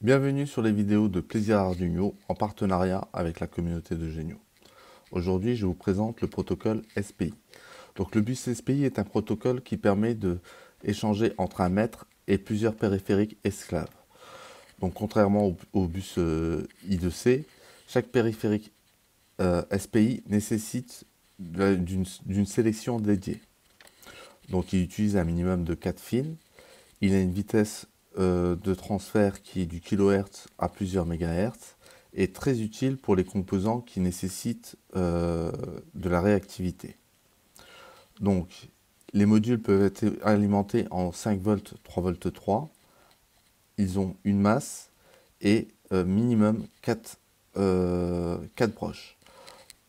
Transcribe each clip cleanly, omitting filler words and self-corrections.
Bienvenue sur les vidéos de Plaisir Arduino en partenariat avec la communauté de Genio. Aujourd'hui, je vous présente le protocole SPI. Donc, le bus SPI est un protocole qui permet de échanger entre un maître et plusieurs périphériques esclaves. Donc, contrairement au bus I2C, chaque périphérique SPI nécessite d'une sélection dédiée. Donc, il utilise un minimum de 4 fils. Il a une vitesse de transfert qui est du kilohertz à plusieurs mégahertz et très utile pour les composants qui nécessitent de la réactivité. Donc, les modules peuvent être alimentés en 5 volts, 3 volts 3. Ils ont une masse et minimum 4 broches.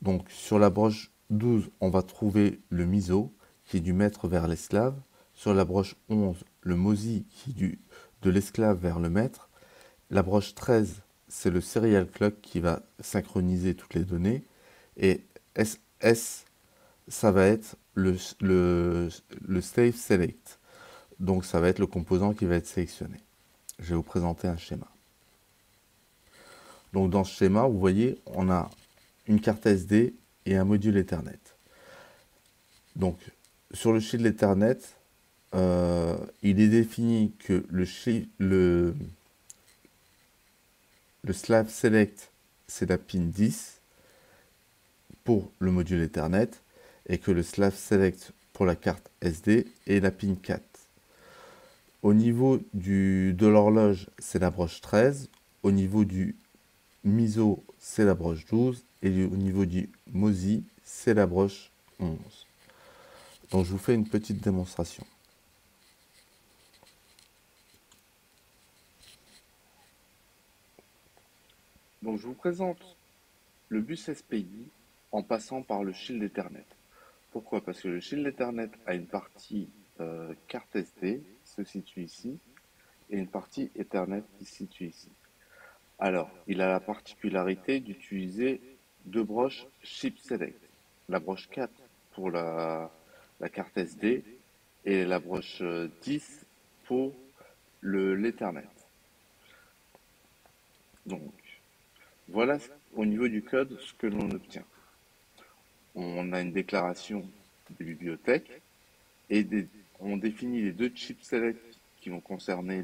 Donc, sur la broche 12, on va trouver le MISO qui est du maître vers l'esclave. Sur la broche 11, le MOSI qui est de l'esclave vers le maître. La broche 13, c'est le serial clock qui va synchroniser toutes les données. Et SS, ça va être le state select. Donc ça va être le composant qui va être sélectionné. Je vais vous présenter un schéma. Donc dans ce schéma, vous voyez, on a une carte SD et un module Ethernet. Donc sur le shield Ethernet, il est défini que le slave select, c'est la pin 10 pour le module Ethernet et que le slave select pour la carte SD est la pin 4. Au niveau de l'horloge, c'est la broche 13. Au niveau du MISO, c'est la broche 12. Et au niveau du MOSI, c'est la broche 11. Donc je vous fais une petite démonstration. Donc je vous présente le bus SPI en passant par le shield Ethernet. Pourquoi? Parce que le shield Ethernet a une partie carte SD qui se situe ici et une partie Ethernet qui se situe ici. Alors, il a la particularité d'utiliser deux broches chip select. La broche 4 pour la carte SD et la broche 10 pour l'Ethernet. Donc, voilà au niveau du code ce que l'on obtient. On a une déclaration des bibliothèques et on définit les deux chips select qui vont concerner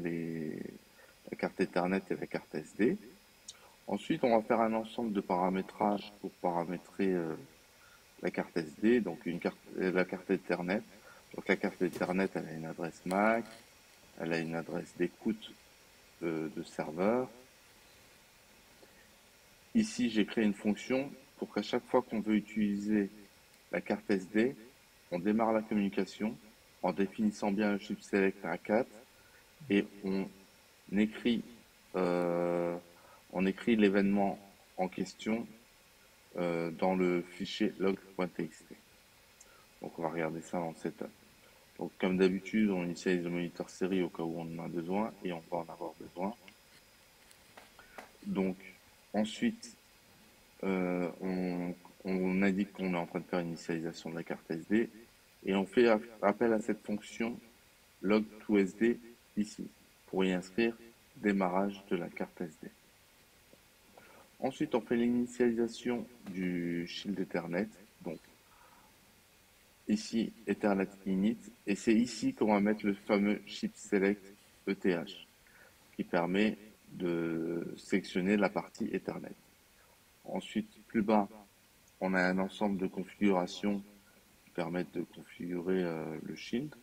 la carte Ethernet et la carte SD. Ensuite, on va faire un ensemble de paramétrages pour paramétrer la carte SD, donc la carte Ethernet. Donc la carte Ethernet, elle a une adresse MAC, elle a une adresse d'écoute de serveur. Ici, j'ai créé une fonction pour qu'à chaque fois qu'on veut utiliser la carte SD, on démarre la communication en définissant bien le chip select à 4 et écrit, euh, on écrit l'événement en question dans le fichier log.txt. Donc on va regarder ça dans le setup. Donc comme d'habitude, on initialise le moniteur série au cas où on en a besoin et on va en avoir besoin. Donc ensuite, on indique qu'on est en train de faire une initialisation de la carte SD et on fait appel à cette fonction log2sd ici pour y inscrire démarrage de la carte SD. Ensuite, on fait l'initialisation du shield Ethernet. Donc ici Ethernet init et c'est ici qu'on va mettre le fameux chip select ETH qui permet de sélectionner la partie Ethernet. Ensuite, plus bas, on a un ensemble de configurations qui permettent de configurer le shield,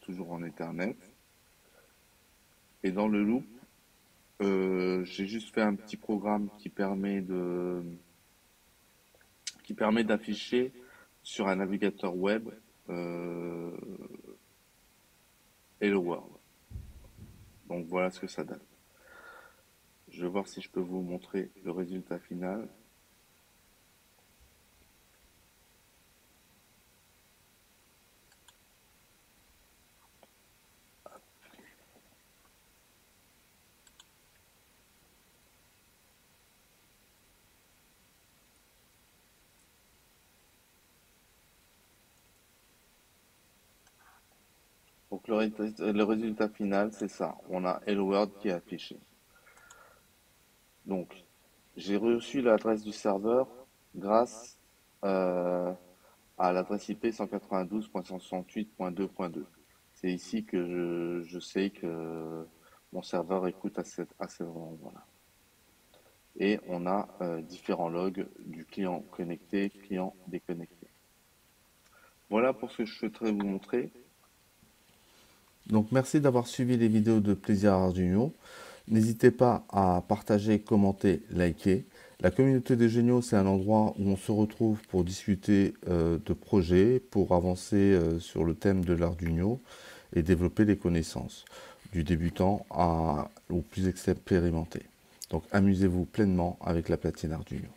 toujours en Ethernet. Et dans le loop, j'ai juste fait un petit programme qui permet d'afficher sur un navigateur web Hello World. Donc voilà ce que ça donne. Je vais voir si je peux vous montrer le résultat final. Donc le résultat final, c'est ça. On a Hello World qui est affiché. Donc, j'ai reçu l'adresse du serveur grâce euh, à l'adresse IP 192.168.2.2. C'est ici que je sais que mon serveur écoute à ce moment-là. Et on a différents logs du client connecté, client déconnecté. Voilà pour ce que je souhaiterais vous montrer. Donc merci d'avoir suivi les vidéos de Plaisir Arduino. N'hésitez pas à partager, commenter, liker. La communauté des géniaux, c'est un endroit où on se retrouve pour discuter de projets, pour avancer sur le thème de l'Arduino et développer les connaissances, du débutant au plus expérimenté. Donc amusez-vous pleinement avec la platine Arduino.